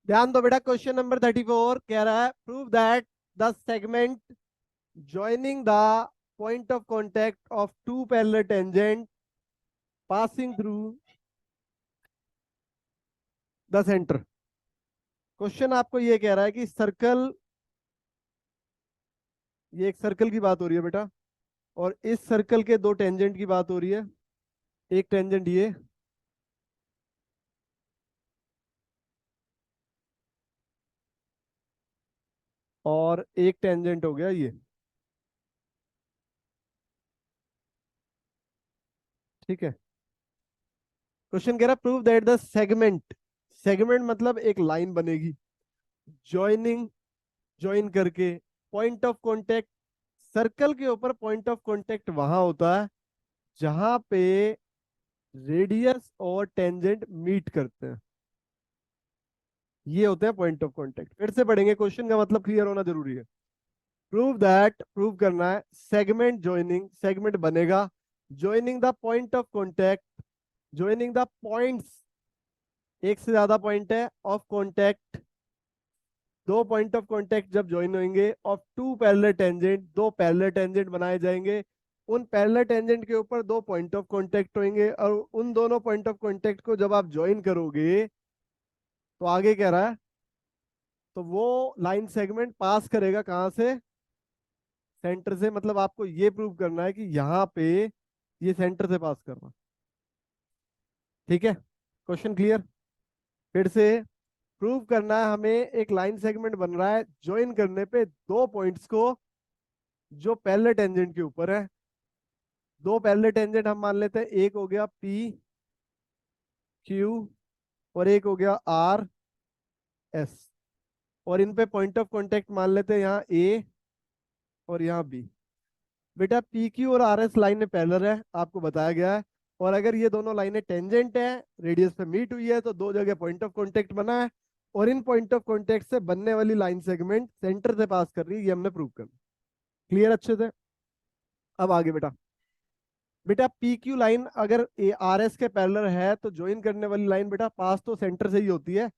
ध्यान दो बेटा, क्वेश्चन नंबर 34 कह रहा है prove that the segment joining the point of contact of two parallel tangent passing through the center। Question आपको ये कह रहा है कि सर्कल, ये एक सर्कल की बात हो रही है बेटा, और इस सर्कल के दो टेंजेंट की बात हो रही है। एक टेंजेंट ये, और एक टेंजेंट हो गया ये। ठीक है। क्वेश्चन कह रहा है prove that the segment, segment मतलब एक लाइन बनेगी ज्वाइनिंग, ज्वाइन करके पॉइंट ऑफ कॉन्टेक्ट, सर्कल के ऊपर पॉइंट ऑफ कॉन्टेक्ट वहां होता है जहां पे रेडियस और टेंजेंट मीट करते हैं। ये होते हैं पॉइंट ऑफ कांटेक्ट। फिर से पढ़ेंगे, क्वेश्चन का मतलब क्लियर होना जरूरी है। प्रूव दैट, प्रूव करना है सेगमेंट ज्वाइनिंग, सेगमेंट बनेगा joining the point of contact, joining the points, एक से ज्यादा पॉइंट है ऑफ कांटेक्ट, दो पॉइंट ऑफ कांटेक्ट जब ज्वाइन होंगे ऑफ टू पैरेलल टेंजेंट, दो पैरेलल टेंजेंट बनाए जाएंगे, उन पैरेलल टेंजेंट के ऊपर दो पॉइंट ऑफ कांटेक्ट होंगे, और उन दोनों पॉइंट ऑफ कांटेक्ट को जब आप ज्वाइन करोगे तो आगे कह रहा है, तो वो लाइन सेगमेंट पास करेगा कहां से, सेंटर से। मतलब आपको ये प्रूव करना है कि यहां पे ये सेंटर से पास कर रहा। ठीक है, क्वेश्चन क्लियर। फिर से प्रूव करना है हमें, एक लाइन सेगमेंट बन रहा है ज्वाइन करने पे दो पॉइंट्स को जो पैरेलल टेंजेंट के ऊपर है। दो पैरेलल टेंजेंट हम मान लेते हैं, एक हो गया पी क्यू और एक हो गया आर एस, और इन पे पॉइंट ऑफ कांटेक्ट मान लेते हैं यहाँ ए और यहाँ बी। बेटा पी क्यू और आर एस लाइनें पैरेलल है, आपको बताया गया है, और अगर ये दोनों लाइनें टेंजेंट है, रेडियस पे मीट हुई है, तो दो जगह पॉइंट ऑफ कांटेक्ट बना है, और इन पॉइंट ऑफ कांटेक्ट से बनने वाली लाइन सेगमेंट सेंटर से पास कर रही है, ये हमने प्रूव करना। क्लियर अच्छे से। अब आगे बेटा, बेटा पी क्यू लाइन अगर आर एस के पैरेलल है तो ज्वाइन करने वाली लाइन बेटा पास तो सेंटर से ही होती है।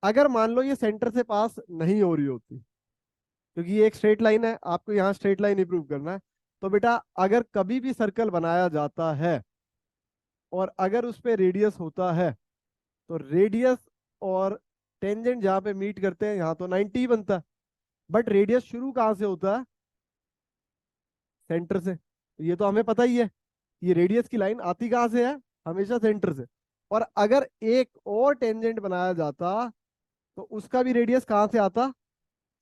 अगर मान लो ये सेंटर से पास नहीं हो रही होती, क्योंकि ये एक स्ट्रेट लाइन है, आपको यहाँ स्ट्रेट लाइन ही प्रूव करना है, तो बेटा अगर कभी भी सर्कल बनाया जाता है और अगर उस पर रेडियस होता है, तो रेडियस और टेंजेंट जहां पे मीट करते हैं यहाँ तो 90 ही बनता है। बट रेडियस शुरू कहां से होता है, सेंटर से। तो ये तो हमें पता ही है, ये रेडियस की लाइन आती कहां से है, हमेशा सेंटर से। और अगर एक और टेंजेंट बनाया जाता तो उसका भी रेडियस कहां से आता,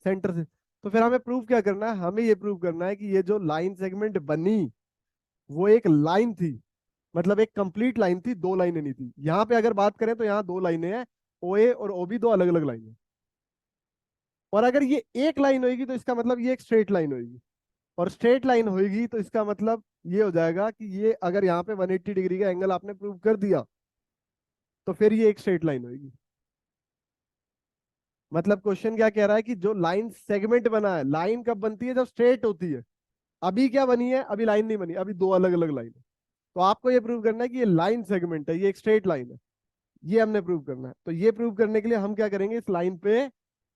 सेंटर से। तो फिर हमें प्रूव क्या करना है, हमें ये प्रूव करना है कि ये जो लाइन सेगमेंट बनी वो एक लाइन थी, मतलब एक कंप्लीट लाइन थी, दो लाइनें नहीं थी। यहां पे अगर बात करें तो यहाँ दो लाइनें हैं, ओ ए और ओ बी, दो अलग अलग लाइनें। और अगर ये एक लाइन होगी तो इसका मतलब ये एक स्ट्रेट लाइन होगी, और स्ट्रेट लाइन होगी तो इसका मतलब ये हो जाएगा कि ये अगर यहाँ पे 180 डिग्री का एंगल आपने प्रूव कर दिया तो फिर ये एक स्ट्रेट लाइन होगी। मतलब क्वेश्चन क्या कह रहा है कि जो लाइन सेगमेंट बना है, लाइन कब बनती है, जब स्ट्रेट होती है। अभी क्या बनी है, अभी लाइन नहीं बनी, अभी दो अलग अलग लाइन है। तो आपको ये प्रूव करना है कि ये लाइन सेगमेंट है, ये एक स्ट्रेट लाइन है, ये हमने प्रूव करना है। तो ये प्रूव करने के लिए हम क्या करेंगे, इस लाइन पे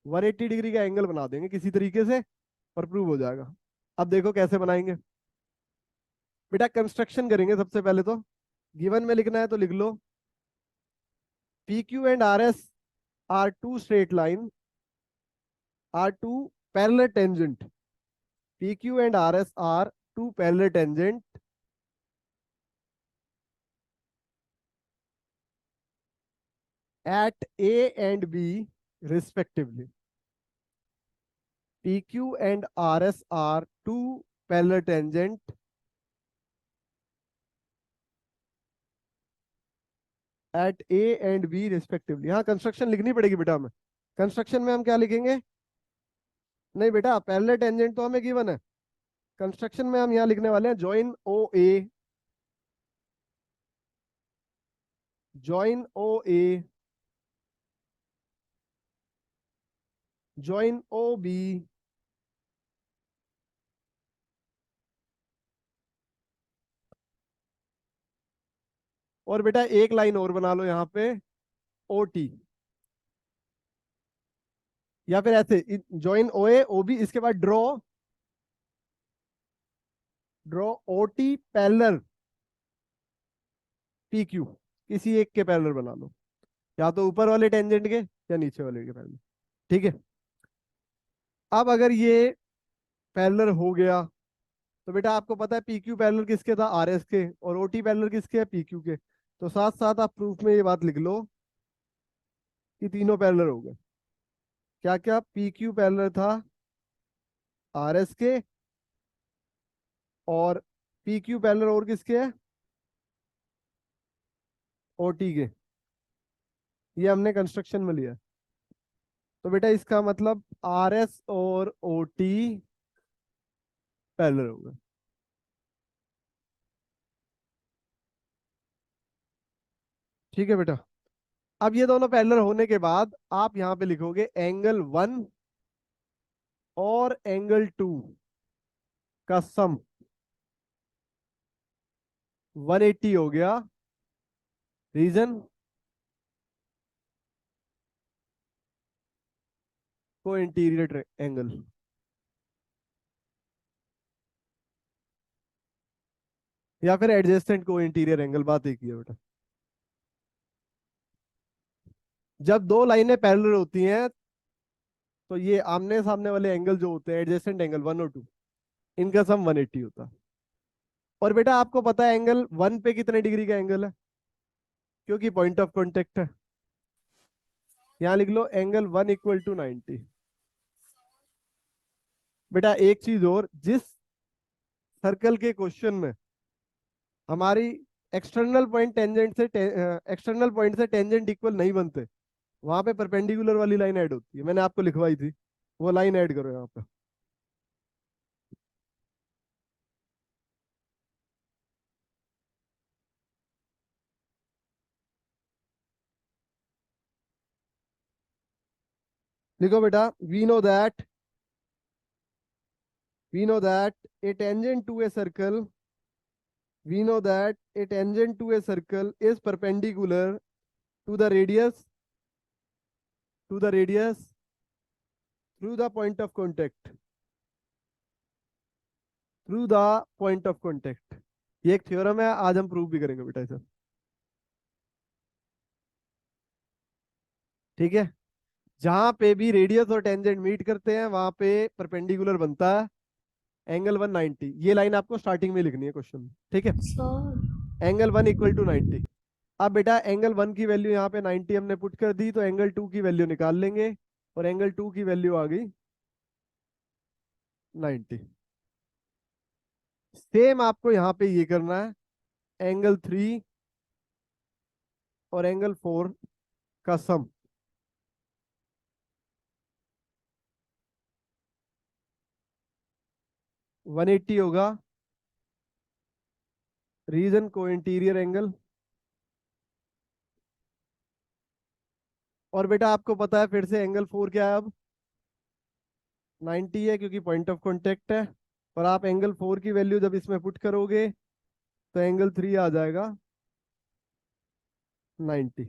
180 डिग्री का एंगल बना देंगे किसी तरीके से, और प्रूव हो जाएगा। अब देखो कैसे बनाएंगे। बेटा कंस्ट्रक्शन करेंगे सबसे पहले तो, गिवन में लिखना है तो लिख लो, P Q and R S are two straight line, are two parallel tangent, P Q and R S are two parallel tangent at A and B respectively. PQ and RS are two parallel tangent at A and B respectively। हाँ construction लिखनी पड़ेगी बेटा हमें। Construction में हम क्या लिखेंगे, नहीं बेटा पैरेलल टेंजेंट तो हमें गिवन है, कंस्ट्रक्शन में हम यहाँ लिखने वाले हैं जॉइन ओ ए, जॉइन ओ ए, जॉइन ओ बी, और बेटा एक लाइन और बना लो यहाँ पे ओ टी। या फिर ऐसे ज्वाइन ओ ए ओ बी, इसके बाद draw, draw O T parallel P Q, किसी एक के पैरेलल बना लो, या तो ऊपर वाले टेंजेंट के या नीचे वाले के पैरेलल। ठीक है। अब अगर ये पैरेलल हो गया, तो बेटा आपको पता है पी क्यू पैरेलल किसके था, आर एस के, और ओ टी पैरेलल किसके है, पी क्यू के। तो साथ साथ आप प्रूफ में ये बात लिख लो कि तीनों पैरेलल हो गए। क्या क्या, पी क्यू पैरेलल था आर एस के, और पी क्यू पैरेलल और किसके है, ओ टी के। ये हमने कंस्ट्रक्शन में लिया। तो बेटा इसका मतलब आर एस और ओ टी पैरेलल हो गए। ठीक है बेटा। अब ये दोनों पैरेलल होने के बाद आप यहां पे लिखोगे एंगल 1 और एंगल 2 का सम 180 हो गया। रीजन, को इंटीरियर एंगल। या फिर एडजेस्टेंट को इंटीरियर एंगल, बात एक ही है बेटा। जब दो लाइनें पैरेलल होती हैं तो ये आमने सामने वाले एंगल जो होते हैं, एडजेसेंट एंगल 1 और 2, इनका सम 180 होता है। और बेटा आपको पता है एंगल 1 पे कितने डिग्री का एंगल है, क्योंकि पॉइंट ऑफ कॉन्टेक्ट है। यहां लिख लो एंगल 1 इक्वल टू 90। बेटा एक चीज और, जिस सर्कल के क्वेश्चन में हमारी एक्सटर्नल पॉइंट टेंजेंट से एक्सटर्नल पॉइंट से टेंजेंट इक्वल नहीं बनते, वहां पे परपेंडिकुलर वाली लाइन ऐड होती है, मैंने आपको लिखवाई थी, वो लाइन ऐड करो यहाँ पे। लिखो बेटा, we know that, we know that a tangent to a circle, we know that a tangent to a circle is perpendicular to the radius, to the radius through the point of contact, through the point of contact। ये एक theorem है, आज हम prove भी करेंगे बेटा इसे। ठीक है। जहां पे भी रेडियस और टेंजेंट मीट करते हैं वहां पे परपेंडिकुलर बनता है एंगल 190। ये लाइन आपको स्टार्टिंग में लिखनी है क्वेश्चन में। ठीक है। Angle 1 equal to 90। अब बेटा एंगल 1 की वैल्यू यहाँ पे 90 हमने पुट कर दी, तो एंगल 2 की वैल्यू निकाल लेंगे, और एंगल 2 की वैल्यू आ गई 90। सेम आपको यहाँ पे ये करना है, एंगल 3 और एंगल 4 का सम 180 होगा। रीजन, को इंटीरियर एंगल। और बेटा आपको पता है फिर से एंगल 4 क्या है अब, 90 है, क्योंकि पॉइंट ऑफ कॉन्टेक्ट है। और आप एंगल 4 की वैल्यू जब इसमें पुट करोगे तो एंगल 3 आ जाएगा 90।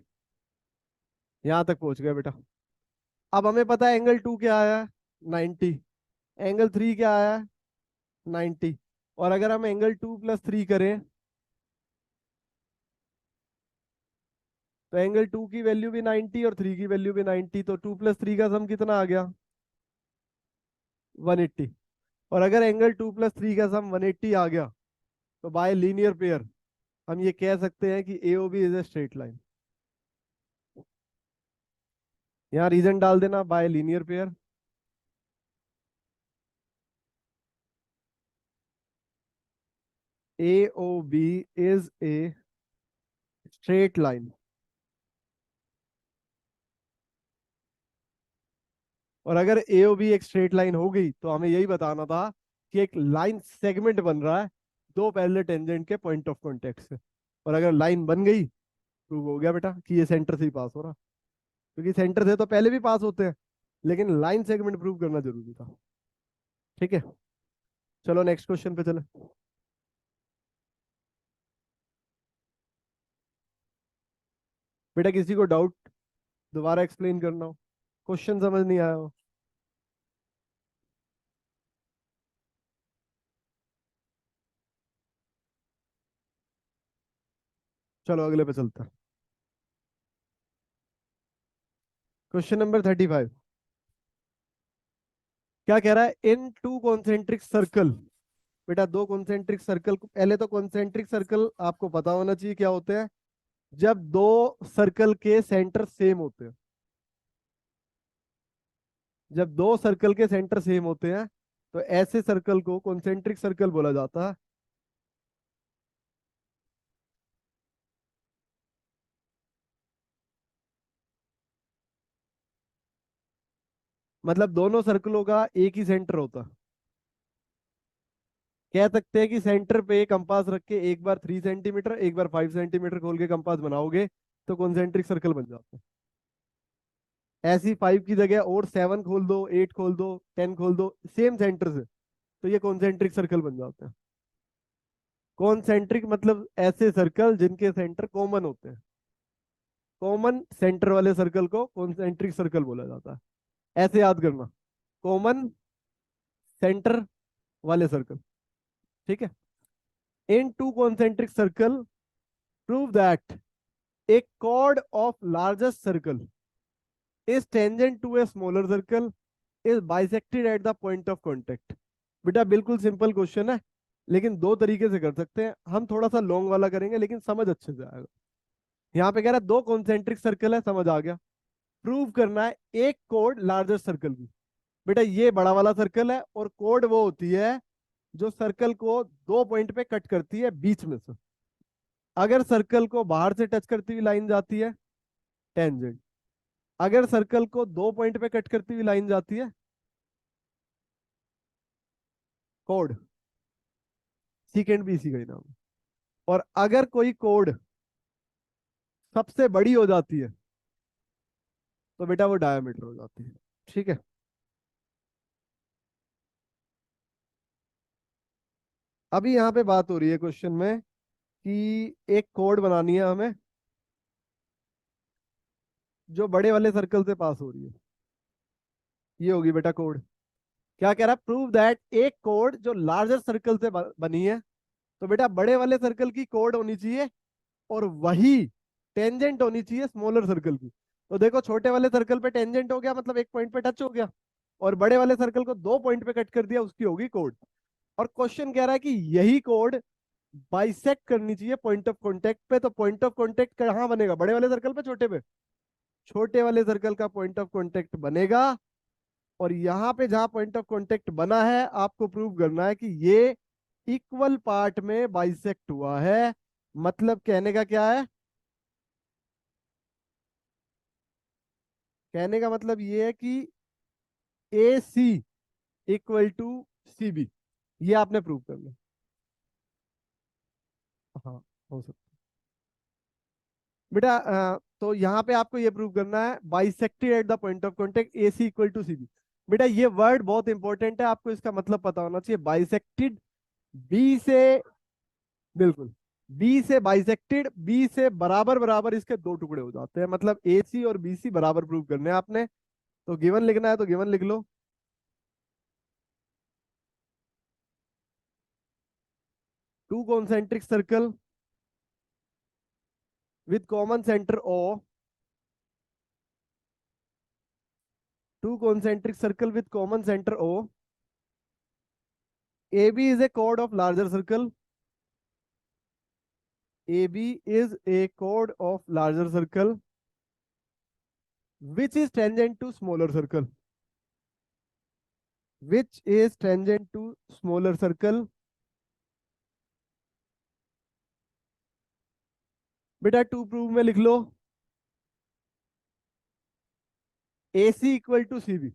यहां तक पहुंच गया बेटा। अब हमें पता है एंगल 2 क्या आया, 90। एंगल 3 क्या आया, 90। और अगर हम एंगल 2 प्लस 3 करें तो एंगल 2 की वैल्यू भी 90 और 3 की वैल्यू भी 90, तो 2 प्लस 3 का सम कितना आ गया, 180। और अगर एंगल 2 प्लस 3 का सम 180 आ गया, तो बाय लीनियर पेयर हम ये कह सकते हैं कि AOB is a straight line. यहाँ रीजन डाल देना, bye linear pair. AOB is a straight line. और अगर AOB एक स्ट्रेट लाइन हो गई तो हमें यही बताना था कि एक लाइन सेगमेंट बन रहा है दो पैरेलल टेंजेंट के पॉइंट ऑफ कॉन्टेक्ट से। और अगर लाइन बन गई, प्रूव हो गया बेटा कि ये सेंटर से ही पास हो रहा, क्योंकि सेंटर से तो पहले भी पास होते हैं, लेकिन लाइन सेगमेंट प्रूव करना जरूरी था। ठीक है। चलो नेक्स्ट क्वेश्चन पे चले। बेटा किसी को डाउट, दोबारा एक्सप्लेन करना हो, क्वेश्चन समझ नहीं आया हो, चलो अगले पे चलते हैं। क्वेश्चन नंबर 35 क्या कह रहा है? In two concentric circle. बेटा दो कॉन्सेंट्रिक सर्कल, पहले तो कॉन्सेंट्रिक सर्कल आपको पता होना चाहिए क्या होते हैं। जब दो सर्कल के सेंटर सेम होते हैं, जब दो सर्कल के सेंटर सेम होते हैं तो ऐसे सर्कल को कॉन्सेंट्रिक सर्कल बोला जाता है। मतलब दोनों सर्कलों का एक ही सेंटर होता है। कह सकते हैं कि सेंटर पे कंपास रख के एक बार 3 सेंटीमीटर एक बार 5 सेंटीमीटर खोल के कंपास बनाओगे तो कॉन्सेंट्रिक सर्कल बन जाता है। ऐसी 5 की जगह और 7 खोल दो, 8 खोल दो, 10 खोल दो सेम सेंटर से, तो ये कॉन्सेंट्रिक सर्कल बन जाते हैं। कॉन्सेंट्रिक मतलब ऐसे सर्कल जिनके सेंटर कॉमन होते हैं। कॉमन सेंटर वाले सर्कल को कॉन्सेंट्रिक सर्कल बोला जाता है। ऐसे याद करना, कॉमन सेंटर वाले सर्कल। ठीक है। In two concentric circle prove that a chord of largest circle is tangent to a smaller circle is bisected at the point of contact। बेटा बिल्कुल सिंपल क्वेश्चन है, लेकिन दो तरीके से कर सकते हैं। हम थोड़ा सा लॉन्ग वाला करेंगे लेकिन समझ अच्छे से आएगा। यहाँ पे कह रहा है दो कॉन्सेंट्रिक सर्कल है, समझ आ गया। प्रूव करना है एक कोड लार्जेस्ट सर्कल की। बेटा ये बड़ा वाला सर्कल है और कोड वो होती है जो सर्कल को दो पॉइंट पे कट करती है बीच में से। अगर सर्कल को बाहर से टच करती हुई लाइन जाती है, टेंजेंट। अगर सर्कल को दो पॉइंट पे कट करती हुई लाइन जाती है, कोड। सीकेंड भी इसी का ही नाम है। और अगर कोई कोड सबसे बड़ी हो जाती है तो बेटा वो डायमीटर हो जाती है। ठीक है। अभी यहाँ पे बात हो रही है क्वेश्चन में कि एक कोड बनानी है हमें जो बड़े वाले सर्कल से पास हो रही है। ये होगी बेटा कोड। क्या कह रहा है? प्रूव दैट एक कोड जो लार्जर सर्कल से बनी है, तो बेटा बड़े वाले सर्कल की कोड होनी चाहिए और वही टेंजेंट होनी चाहिए स्मॉलर सर्कल की। तो देखो छोटे वाले सर्कल पे टेंजेंट हो गया, मतलब एक पॉइंट पे टच हो गया, और बड़े वाले सर्कल को दो पॉइंट पे कट कर दिया, उसकी होगी कोड। और क्वेश्चन कह रहा है कि यही कोड बाइसेक्ट करनी चाहिए पॉइंट ऑफ कॉन्टेक्ट पे। तो पॉइंट ऑफ कॉन्टेक्ट कहाँ बनेगा? बड़े वाले सर्कल पे, छोटे पे? छोटे वाले सर्कल का पॉइंट ऑफ कॉन्टेक्ट बनेगा। और यहाँ पे जहां पॉइंट ऑफ कॉन्टेक्ट बना है आपको प्रूव करना है कि ये इक्वल पार्ट में बाइसेक्ट हुआ है। मतलब कहने का क्या है? कहने का मतलब ये है कि ए C equal to C B. ये आपने प्रूव करना। हाँ, हो सकता बेटा। तो यहाँ पे आपको ये प्रूव करना है bisected at the point of contact A C equal to C B. बेटा ये वर्ड बहुत इंपॉर्टेंट है, आपको इसका मतलब पता होना चाहिए। बाइसेक्टेड, बी से, बिल्कुल, बी से बाइसेक्टेड, बी से बराबर बराबर इसके दो टुकड़े हो जाते हैं। मतलब ए सी और बी सी बराबर प्रूव करने हैं आपने। तो गिवन लिखना है तो गिवन लिख लो। Two concentric circle with common centre O, two concentric circle with common centre O, A B is a chord of larger circle, AB is a chord of larger circle which is tangent to smaller circle, which is tangent to smaller circle। बेटा to prove में लिख लो AC equal to CB।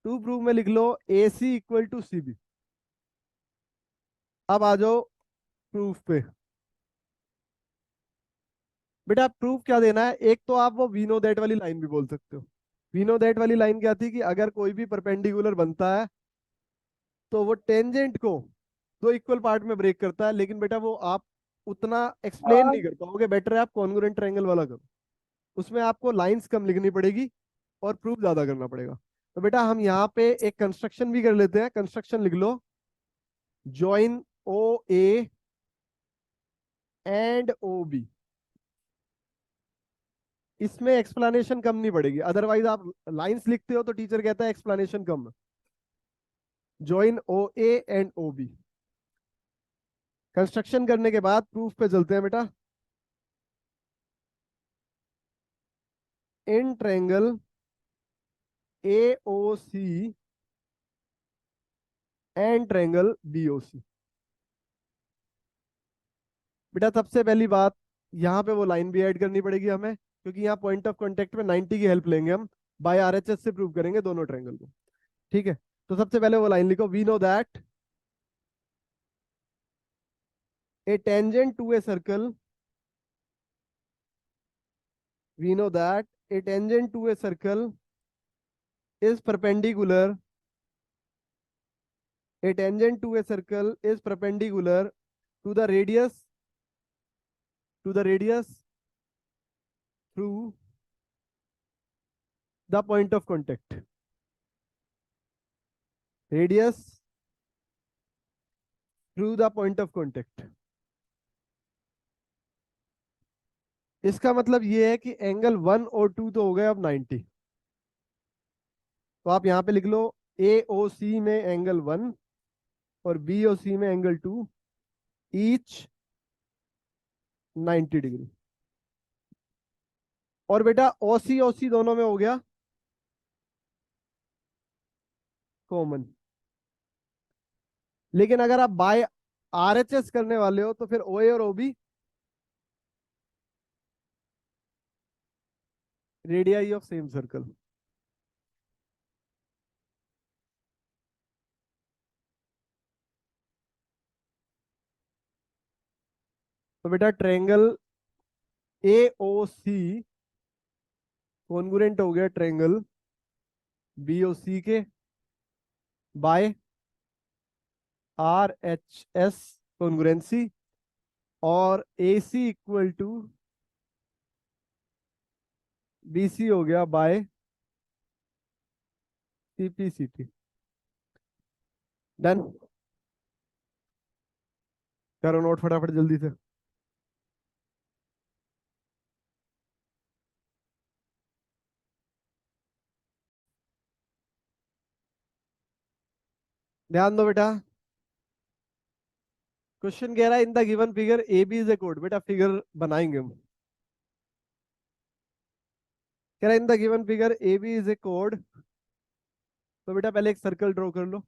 To prove में लिख लो AC equal to CB। अब आ जाओ proof पे। बेटा प्रूफ क्या देना है? एक तो आप वो वी नो दैट वाली लाइन भी बोल सकते हो। वी नो दैट वाली लाइन क्या थी कि अगर कोई भी परपेंडिकुलर बनता है तो वो टेंजेंट को दो इक्वल पार्ट में ब्रेक करता है। लेकिन बेटा वो आप उतना एक्सप्लेन नहीं कर पाओगे, बेटर है आप कॉन्ग्रुएंट ट्रायंगल वाला करो। उसमें आपको लाइंस कम लिखनी पड़ेगी और प्रूफ ज्यादा करना पड़ेगा। तो बेटा हम यहाँ पे एक कंस्ट्रक्शन भी कर लेते हैं। कंस्ट्रक्शन लिख लो, join O A and O B. इसमें एक्सप्लेनेशन कम नहीं पड़ेगी, अदरवाइज आप लाइंस लिखते हो तो टीचर कहता है एक्सप्लेनेशन कम। Join O A and O B. Construction करने के बाद प्रूफ पे चलते हैं बेटा। In triangle A O C and triangle B O C. बेटा सबसे पहली बात, यहाँ पे वो लाइन भी ऐड करनी पड़ेगी हमें, क्योंकि यहाँ पॉइंट ऑफ कांटेक्ट में 90 की हेल्प लेंगे हम। बाय आरएचएस से प्रूव करेंगे दोनों ट्रायंगल को। ठीक है, तो सबसे पहले वो लाइन लिखो। We know that a tangent to a circle, we know that a tangent to a circle is perpendicular, a tangent to a circle is perpendicular to the radius, to the radius through the point of contact, radius through the point of contact। इसका मतलब ये है कि angle 1 और 2 तो हो गए अब 90। तो आप यहां पे लिख लो ए ओ सी में एंगल 1 और बी ओ सी में एंगल 2, ईच 90 डिग्री। और बेटा ओसी ओसी दोनों में हो गया कॉमन। लेकिन अगर आप बाय आरएचएस करने वाले हो तो फिर ओ ए और ओबी रेडियाई ऑफ सेम सर्कल। तो बेटा triangle A O C congruent हो गया ट्रायंगल बी ओ सी के by R H S congruency, और A C equal to B C हो गया by C P C T. Done. करो नोट फटाफट जल्दी से। ध्यान दो बेटा, क्वेश्चन कह रहा है in the given figure A B is a कोड। बेटा फिगर बनाएंगे हम। कह रहा है in the given figure A B is a कोड। तो बेटा पहले एक सर्कल ड्रॉ कर लो।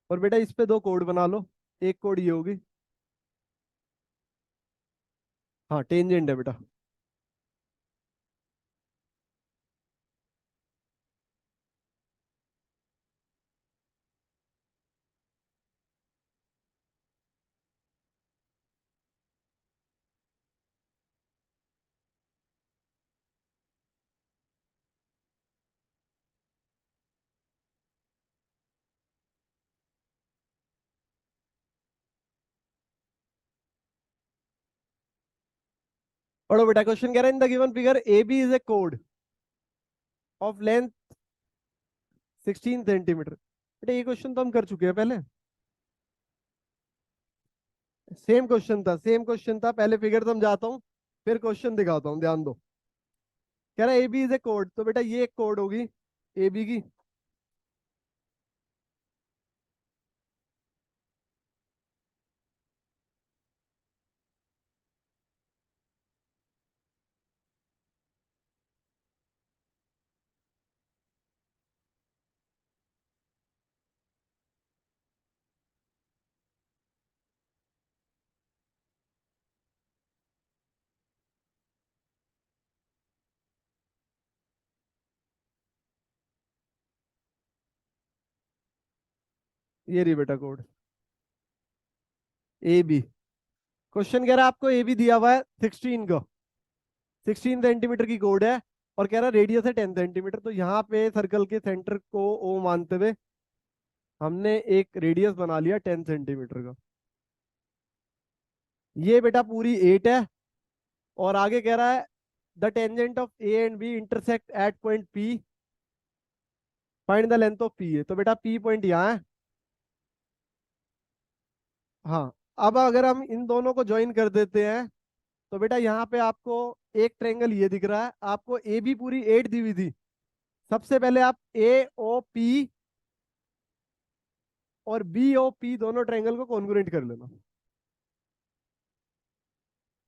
और बेटा इस पे दो कोड बना लो। एक कोड ये होगी, हाँ टेंजेंट है बेटा। पढ़ो बेटा, क्वेश्चन कह रहा है in the given figure A B is a कोड ऑफ लेंथ 16 सेंटीमीटर। बेटा ये क्वेश्चन तो हम कर चुके हैं पहले। सेम क्वेश्चन था, सेम क्वेश्चन था। पहले फिगर समझाता हूँ फिर क्वेश्चन दिखाता हूँ, ध्यान दो। कह रहा है ए बी इज ए कोड, तो बेटा ये एक कोड होगी ए बी की। ये रही बेटा कोड ए बी। क्वेश्चन कह रहा है आपको ए बी दिया हुआ है 16 का, 16 सेंटीमीटर की कोड है, और कह रहा है रेडियस है 10 सेंटीमीटर। तो यहाँ पे सर्कल के सेंटर को ओ मानते हुए हमने एक रेडियस बना लिया 10 सेंटीमीटर का। ये बेटा पूरी 8 है, और आगे कह रहा है the tangent of A and B intersect at point P, find the length of P है। तो बेटा पी पॉइंट यहाँ है। हाँ, अब अगर हम इन दोनों को ज्वाइन कर देते हैं तो बेटा यहाँ पे आपको एक ट्रायंगल ये दिख रहा है, आपको ए बी पूरी 8 दी हुई थी। सबसे पहले आप ए ओ पी और बी ओ पी दोनों ट्रायंगल को कॉन्ग्रुएंट कर लेना।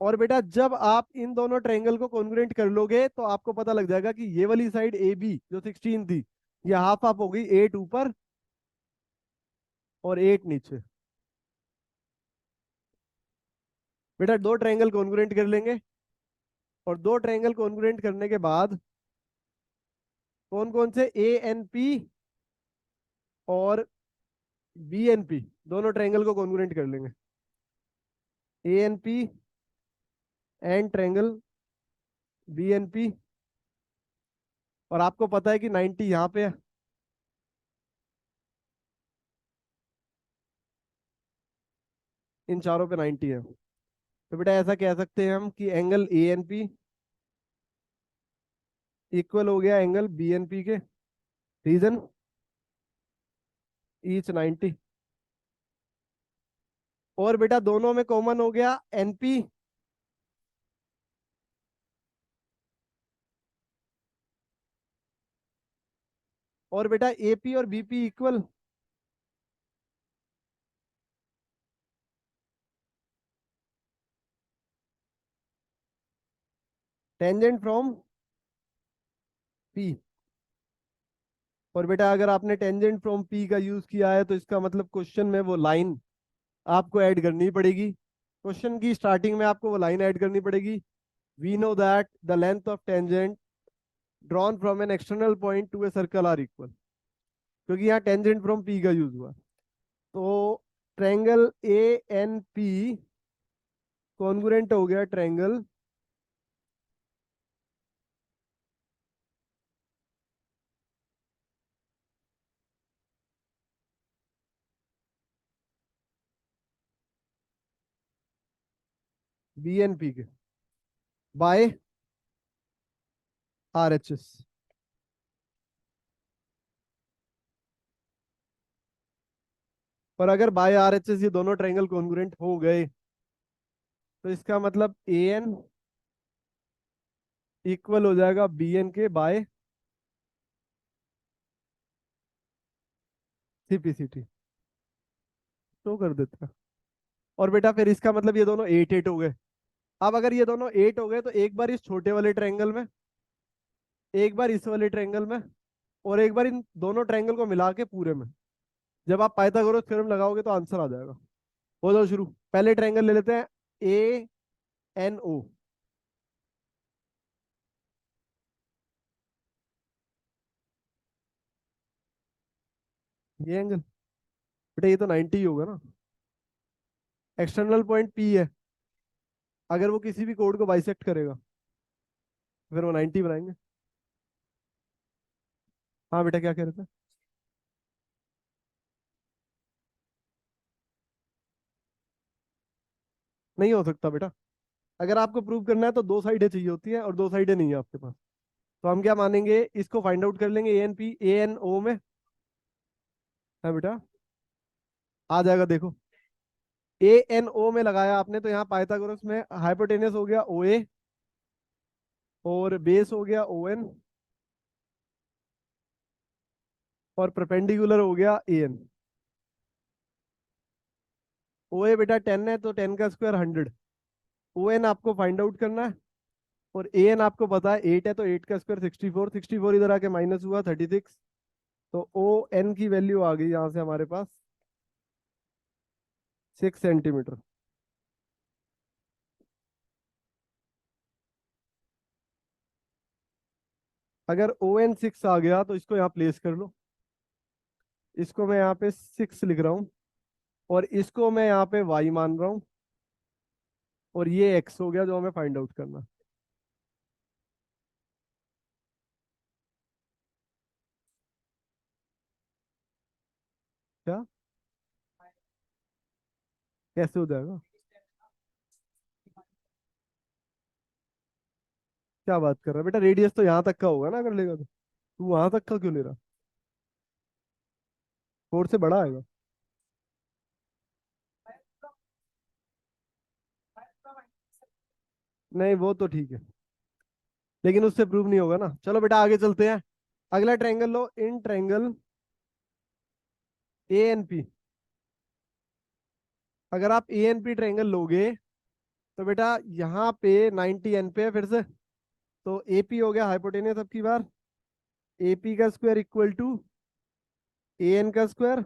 और बेटा जब आप इन दोनों ट्रायंगल को कॉन्ग्रुएंट कर लोगे तो आपको पता लग जाएगा कि ये वाली साइड ए बी जो 16 थी, ये हाफ हाफ हो गई, 8 ऊपर और 8 नीचे। बेटा दो ट्रायंगल कॉन्ग्रुएंट कर लेंगे, और दो ट्रायंगल कॉन्ग्रुएंट करने के बाद कौन कौन से ए एन पी और बी एन पी दोनों ट्रायंगल को कॉन्ग्रुएंट कर लेंगे। A N P and triangle B N P, और आपको पता है कि 90 यहाँ पे है, इन चारों पे 90 है। तो बेटा ऐसा कह सकते हैं हम कि angle A N P equal हो गया एंगल बी एन पी के। Reason, each 90। और बेटा दोनों में कॉमन हो गया एनपी, और बेटा एपी और BP equal tangent from P. और बेटा अगर आपने टेंजेंट फ्रॉम पी का यूज किया है तो इसका मतलब क्वेश्चन में वो लाइन आपको ऐड करनी पड़ेगी। क्वेश्चन की स्टार्टिंग में आपको वो लाइन ऐड करनी पड़ेगी। We know that the length of tangent drawn from an external point to a circle are equal, क्योंकि यहाँ टेंजेंट फ्रॉम पी का यूज हुआ। तो triangle A N P congruent हो गया ट्रायंगल बी एन पी के बाय आर एच एस। पर अगर बाय आर एच एस ये दोनों ट्रायंगल कॉन्ग्रुएंट हो गए तो इसका मतलब ए एन इक्वल हो जाएगा बी एन के बाय सीपीसीटी। तो कर देते हैं। और बेटा फिर इसका मतलब ये दोनों 8 8 हो गए। अब अगर ये दोनों 8 हो गए तो एक बार इस छोटे वाले ट्रायंगल में, एक बार इस वाले ट्रायंगल में, और एक बार इन दोनों ट्रायंगल को मिला के पूरे में। जब आप पाइथागोरस थ्योरम लगाओगे तो आंसर आ जाएगा। हो जाओ शुरू। पहले ट्रायंगल ले लेते हैं ए एन ओ। ये एंगल बेटा ये तो 90 ही होगा ना। एक्सटर्नल पॉइंट पी है, अगर वो किसी भी कोड को बाइसेक्ट करेगा फिर वो 90 बनाएंगे। हाँ बेटा क्या कह रहे थे? नहीं हो सकता बेटा। अगर आपको प्रूव करना है तो दो साइडें चाहिए होती है, और दो साइडें नहीं है आपके पास। तो हम क्या मानेंगे, इसको फाइंड आउट कर लेंगे A N P A N O में। है बेटा, आ जाएगा देखो। ए एन ओ में लगाया आपने तो यहाँ पाइथागोरस में हाइपोटेनस हो गया ओ ए, और बेस हो गया ओ एन, और परपेंडिकुलर हो गया ए एन। ओ ए बेटा 10 है तो 10 का स्क्वायर 100। ओ एन आपको फाइंड आउट करना है, और ए एन आपको पता है 8 है तो 8 का स्क्वायर 64, 64 इधर आके माइनस हुआ 36। तो ओ एन की वैल्यू आ गई यहाँ से हमारे पास 6 सेंटीमीटर। अगर ओ एन 6 आ गया तो इसको यहाँ प्लेस कर लो। इसको मैं यहाँ पे 6 लिख रहा हूँ, और इसको मैं यहाँ पे वाई मान रहा हूँ, और ये एक्स हो गया जो हमें फाइंड आउट करना। क्या, कैसे हो जाएगा? क्या बात कर रहा है बेटा, रेडियस तो यहाँ तक का होगा ना अगर लेगा तो, तू वहां तक का क्यों ले रहा? 4 से बड़ा आएगा। नहीं वो तो ठीक है, लेकिन उससे प्रूव नहीं होगा ना। चलो बेटा आगे चलते हैं। अगला ट्रायंगल लो, in triangle A N P. अगर आप ए एन पी ट्रायंगल लोगे तो बेटा यहाँ पे 90 एन पे है फिर से, तो एपी हो गया हाइपोटेनियस अब की बार। एपी का square equal to A N का स्क्वायर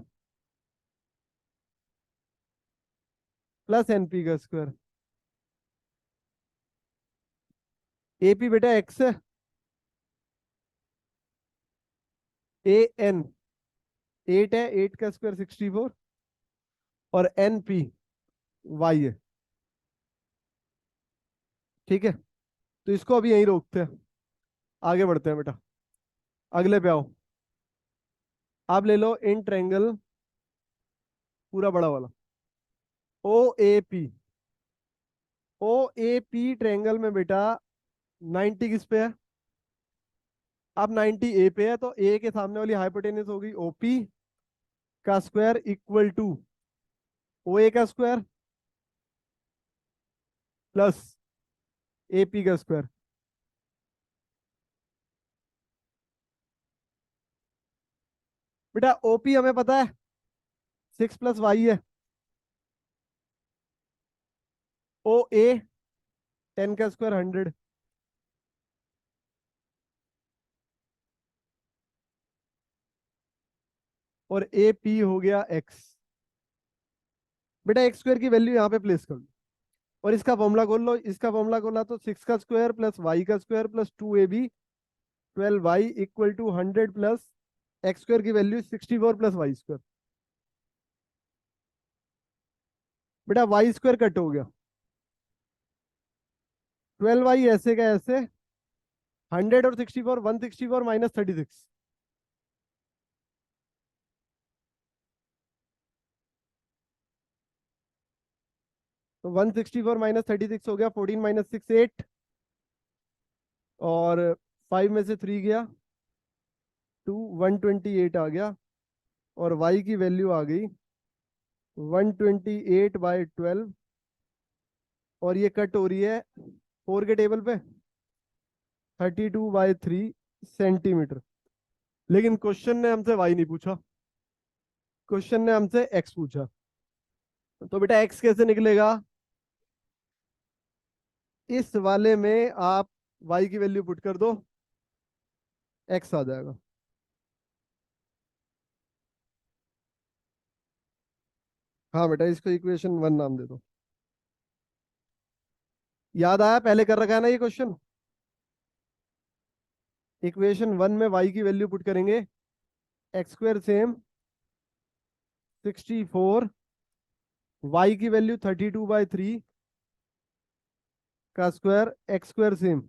प्लस एनपी का स्क्वायर। एपी बेटा एक्स है, ए एन 8 है, 8 का स्क्वायर 64, और एन पी वाई है। ठीक है, तो इसको अभी यहीं रोकते हैं, आगे बढ़ते हैं बेटा। अगले पे आओ। आप ले लो इन ट्रायंगल पूरा बड़ा वाला O A P. O A P triangle में बेटा 90 किस पे है? अब 90 ए पे है, तो ए के सामने वाली हाइपोटेनस होगी ओपी का स्क्वायर इक्वल टू ओ ए का स्क्वायर प्लस ए पी का स्क्वायर। बेटा ओपी हमें पता है 6 प्लस वाई है, ओ ए 10 का स्क्वायर 100, और ए पी हो गया एक्स। बेटा एक्स स्क्वायर की वैल्यू यहाँ पे प्लेस कर लो, और इसका फॉर्मूला खोल लो। इसका फॉर्मूला खोला तो 6 का स्क्वायर प्लस वाई का square plus 2ab 12y equal to 100 plus x square की वैल्यू 64 प्लस वाई स्क्वायर। बेटा वाई स्क्वायर कट हो गया, 12y ऐसे का ऐसे, 100 और 64 164 माइनस 36, तो 164 माइनस 36 हो गया 14 माइनस 6 8, और 5 में से 3 गया 2, 128 आ गया, और y की वैल्यू आ गई 128/12, और ये कट हो रही है 4 के टेबल पे 32/3 सेंटीमीटर। लेकिन क्वेश्चन ने हमसे y नहीं पूछा, क्वेश्चन ने हमसे x पूछा। तो बेटा x कैसे निकलेगा? इस वाले में आप y की वैल्यू पुट कर दो, x आ जाएगा। हाँ बेटा इसको इक्वेशन 1 नाम दे दो। याद आया, पहले कर रखा है ना ये क्वेश्चन। इक्वेशन 1 में y की वैल्यू पुट करेंगे, एक्स स्क्वायर सेम 64, y की वैल्यू 32/3 का square, x square same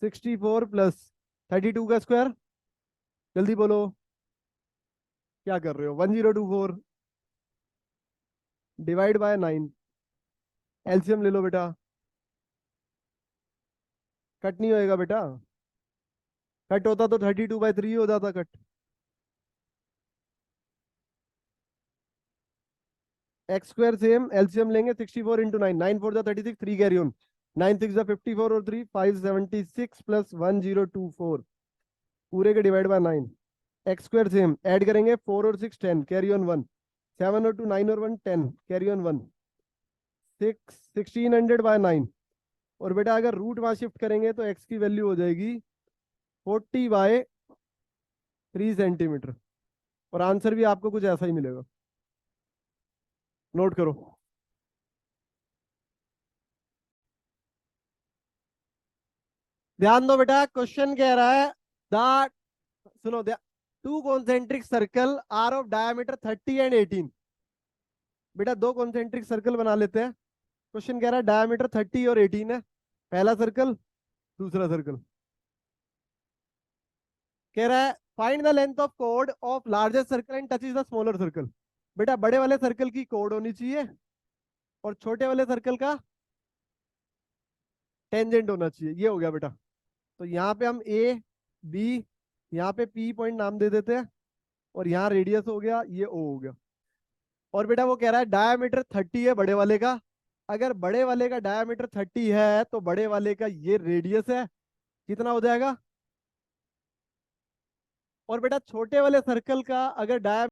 64 plus 32 का स्क्वायर। जल्दी बोलो, क्या कर रहे हो? 1024 डिवाइड बाय 9, एलसीएम ले लो बेटा। कट नहीं होएगा बेटा, कट होता तो 32/3 हो जाता cut. X square same, LCM लेंगे 64 इंटू 9, 9 4 36, 3 कैरी ऑन, 9 6 54 और 3 576 प्लस 1024 पूरे के divide by 9। X square same, add करेंगे 4 और 6 10 कैरी ऑन 1, 7 और 2 9 और 1 10 कैरी ऑन 1, 6 1600/9। और बेटा अगर रूट वहां शिफ्ट करेंगे तो एक्स की वैल्यू हो जाएगी 40/3 सेंटीमीटर, और आंसर भी आपको कुछ ऐसा ही मिलेगा। नोट करो। ध्यान दो बेटा, क्वेश्चन कह रहा है द सुनो, two concentric circle are of diameter 30 and 18। बेटा दो कॉन्सेंट्रिक सर्कल बना लेते हैं। क्वेश्चन कह रहा है डायमीटर 30 और 18 है, पहला सर्कल दूसरा सर्कल। कह रहा है find the length of code of largest circle and touch is the smaller circle. बेटा बड़े वाले सर्कल की कोड होनी चाहिए और छोटे वाले सर्कल का टेंजेंट होना चाहिए। ये हो गया बेटा। तो यहाँ पे हम ए बी, यहाँ पे पी पॉइंट नाम दे देते हैं, और यहाँ रेडियस हो गया, ये ओ हो गया। और बेटा वो कह रहा है डायमीटर 30 है बड़े वाले का। अगर बड़े वाले का डायमीटर 30 है तो बड़े वाले का ये रेडियस है, कितना हो जाएगा। और बेटा छोटे वाले सर्कल का अगर डाया,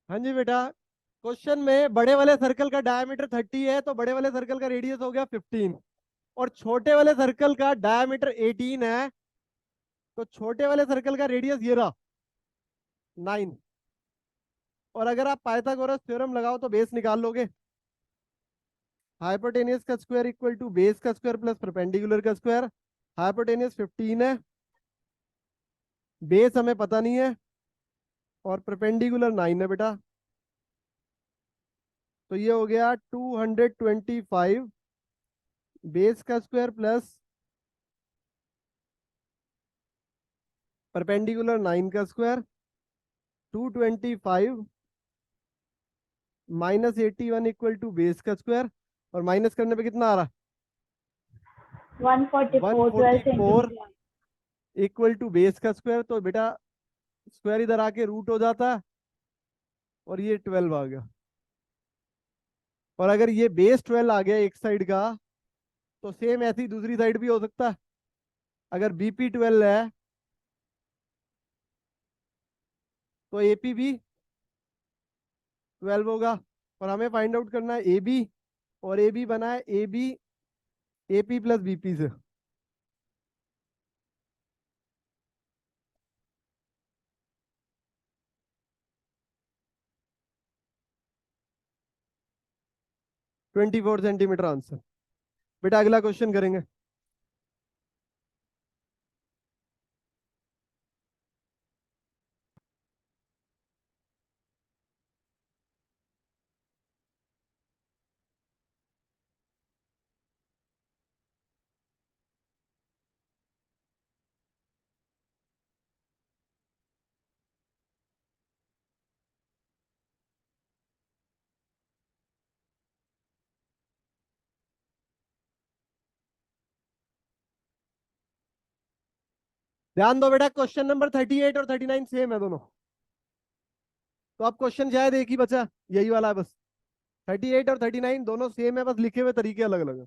हाँ जी बेटा, क्वेश्चन में बड़े वाले सर्कल का डायमीटर 30 है तो बड़े वाले सर्कल का रेडियस हो गया 15, और छोटे वाले सर्कल का डायमीटर 18 है तो छोटे वाले सर्कल का रेडियस ये रहा 9। और अगर आप पाइथागोरस थ्योरम लगाओ तो बेस निकाल लोगे। हाइपोटेनियस का स्क्वायर इक्वल टू बेस का स्क्वायर प्लस परपेंडिकुलर का स्क्वायर। हाइपोटेनियस 15 है, बेस हमें पता नहीं है, और परपेंडिकुलर 9 है बेटा। तो ये हो गया 225 बेस का स्क्वायर प्लस परपेंडिकुलर 9 का स्क्वायर, 225 -81 इक्वल टू बेस का स्क्वायर, और माइनस करने पे कितना आ रहा है 144 12 144 सेंटीमीटर। इक्वल टू बेस का स्क्वायर। तो बेटा स्क्वायर इधर आके रूट हो जाता है, और ये 12 आ गया। और अगर ये बेस 12 आ गया एक साइड का, तो सेम ऐसी दूसरी साइड भी हो सकता है। अगर बीपी 12 है तो एपी भी 12 होगा। और हमें फाइंड आउट करना है ए बी, और ए बी बना है A B A P plus B P से। Twenty 4 centimetre answer. बेटा अगला क्वेश्चन करेंगे। ध्यान दो बेटा, क्वेश्चन नंबर 38 और 39 सेम है दोनों। तो अब क्वेश्चन शायद एक ही बचा, यही वाला है बस। 38 और 39 दोनों सेम है, बस लिखे हुए तरीके अलग अलग है।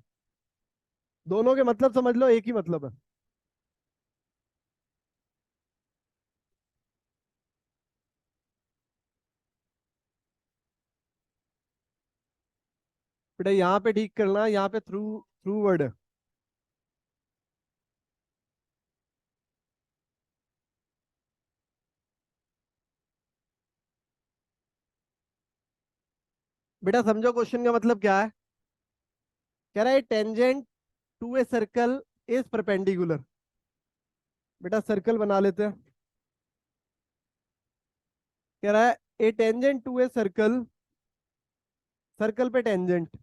दोनों के मतलब समझ लो, एक ही मतलब है। बेटा यहाँ पे ठीक करना, यहाँ पे थ्रू थ्रू वर्ड है। बेटा समझो क्वेश्चन का मतलब क्या है। कह रहा है tangent to a circle is perpendicular. बेटा सर्कल बना लेते हैं। कह रहा है a tangent to a circle, circle पे tangent,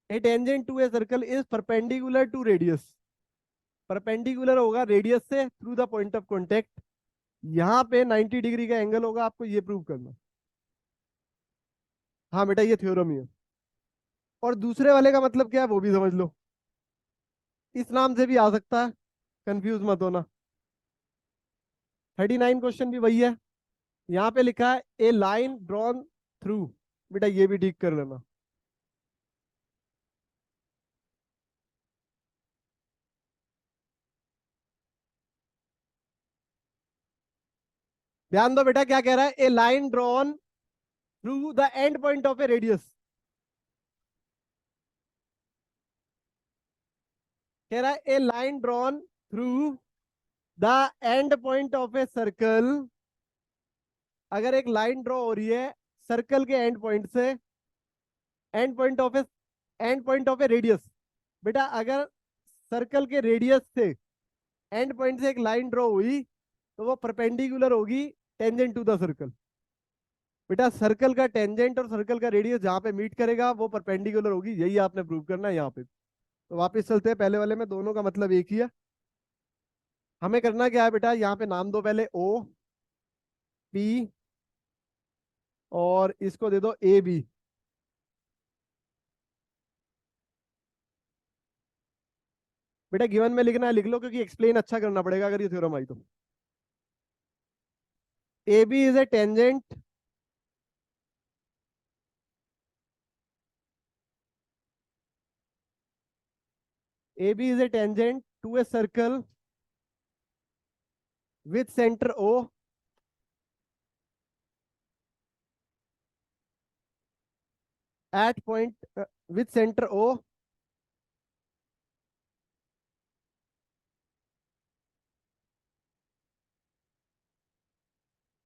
a tangent to a circle is perpendicular to radius. Perpendicular होगा रेडियस से through the point of contact. यहाँ पे 90 डिग्री का एंगल होगा, आपको ये प्रूव करना। हाँ बेटा ये थ्योरम ही है। और दूसरे वाले का मतलब क्या है वो भी समझ लो, इस नाम से भी आ सकता है, कंफ्यूज मत होना। 39 क्वेश्चन भी वही है। यहाँ पे लिखा है ए लाइन ड्रॉन थ्रू। बेटा ये भी ठीक कर लेना। ध्यान दो बेटा क्या कह रहा है, a line drawn through the end point of a radius. कह रहा है a line drawn through the end point of a circle. अगर एक लाइन ड्रॉ हो रही है सर्कल के एंड पॉइंट से, end point of A, end point of a radius. बेटा अगर सर्कल के रेडियस से एंड पॉइंट से एक लाइन ड्रॉ हुई तो वो परपेंडिकुलर होगी टेंजेंट टू द सर्कल। बेटा सर्कल का टेंजेंट और सर्कल का रेडियस जहां पे मीट करेगा वो परपेंडिकुलर होगी, यही आपने प्रूव करना है यहाँ पे। तो वापस चलते हैं, पहले वाले में दोनों का मतलब एक ही है। हमें करना क्या है बेटा, यहाँ पे नाम दो पहले, ओ पी और इसको दे दो ए बी। बेटा गिवन में लिखना है लिख लो, क्योंकि एक्सप्लेन अच्छा करना पड़ेगा अगर ये थ्योरम आई तो। A B is a tangent A B is a tangent to a circle with centre O at point with center O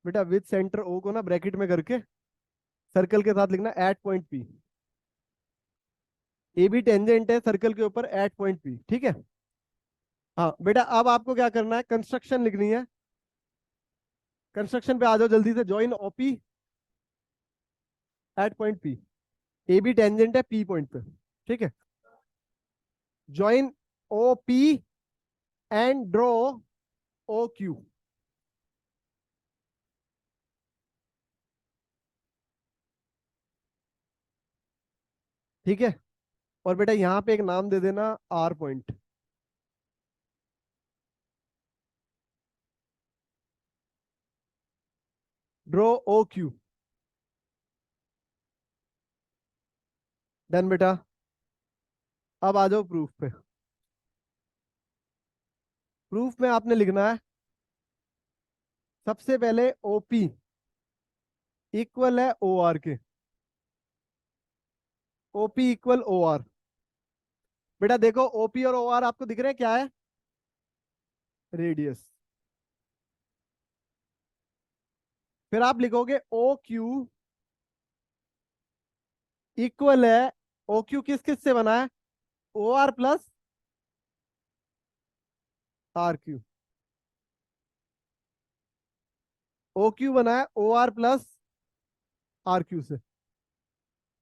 बेटा विथ सेंटर O को ना ब्रैकेट में करके सर्कल के साथ लिखना at point P। A B tangent है circle के ऊपर एट पॉइंट P, ठीक है। हाँ बेटा अब आपको क्या करना है, कंस्ट्रक्शन लिखनी है। कंस्ट्रक्शन पे आ जाओ जल्दी से। Join OP at point P। A B tangent है P पॉइंट पे, ठीक है। Join O P and draw O Q. ठीक है। और बेटा यहां पे एक नाम दे देना R point. Draw O Q. Done बेटा। अब आ जाओ प्रूफ पे। प्रूफ में आपने लिखना है सबसे पहले ओपी इक्वल है ओ आर के। OP equal O R. बेटा देखो ओपी और ओ आर आपको दिख रहे हैं क्या है, रेडियस। फिर आप लिखोगे ओ क्यू इक्वल है, ओ क्यू किस किस से बना है, O R plus R Q. O Q बना है O R plus R Q से।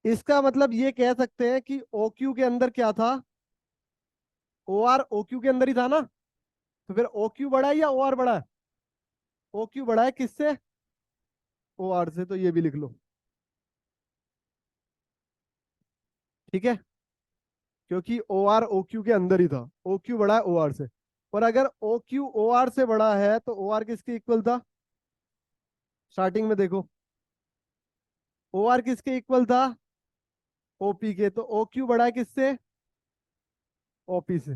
इसका मतलब ये कह सकते हैं कि ओ क्यू के अंदर क्या था, ओ आर ओ क्यू के अंदर ही था ना। तो फिर ओ क्यू बड़ा है या ओ आर बड़ा है, ओ क्यू बड़ा है किससे, ओ आर से। तो ये भी लिख लो, ठीक है। क्योंकि ओ आर ओ क्यू के अंदर ही था, ओ क्यू बड़ा है ओ आर से। और अगर ओ क्यू ओ आर से बड़ा है तो ओ आर किसके इक्वल था, स्टार्टिंग में देखो ओ आर किसके इक्वल था, ओपी के। तो ओ क्यू बड़ा है किससे, ओपी से।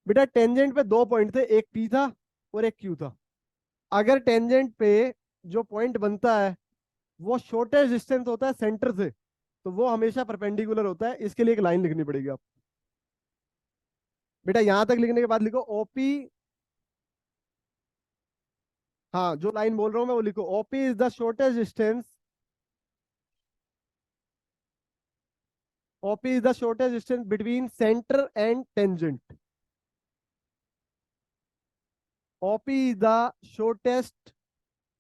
बेटा टेंजेंट पे दो पॉइंट थे, एक पी था और एक क्यू था। अगर टेंजेंट पे जो पॉइंट बनता है वो शॉर्टेस्ट डिस्टेंस होता है सेंटर से, तो वो हमेशा परपेंडिकुलर होता है। इसके लिए एक लाइन लिखनी पड़ेगी आप। बेटा यहां तक लिखने के बाद लिखो ओपी, हाँ जो लाइन बोल रहा हूं मैं वो लिखो, O P is the shortest distance, O P is the shortest distance between centre and tangent. O P is the shortest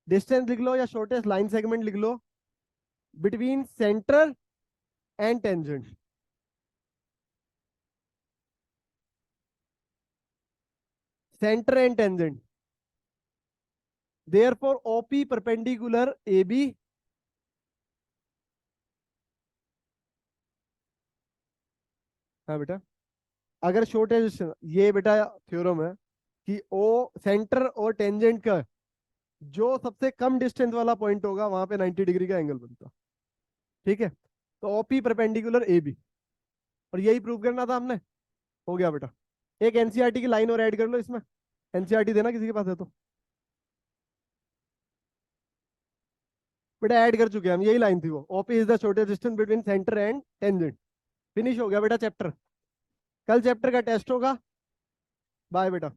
distance लिख लो या शॉर्टेस्ट लाइन सेगमेंट लिख लो between centre and tangent. Centre and tangent, therefore O P perpendicular A B. हाँ बेटा अगर shortage distance, ये बेटा थ्योरम है कि ओ सेंटर और टेंजेंट का जो सबसे कम डिस्टेंस वाला पॉइंट होगा वहां पे 90 डिग्री का एंगल बनता, ठीक है। तो ओपी परपेंडिकुलर ए बी, और यही प्रूव करना था हमने। हो गया बेटा। एक एनसीईआरटी की लाइन और ऐड कर लो इसमें, एनसीईआरटी देना किसी के पास है तो। बेटा ऐड कर चुके हैं हम, यही लाइन थी वो, OP is the shortest distance between centre and tangent. Finish हो गया बेटा चैप्टर। कल चैप्टर का टेस्ट होगा। बाय बेटा।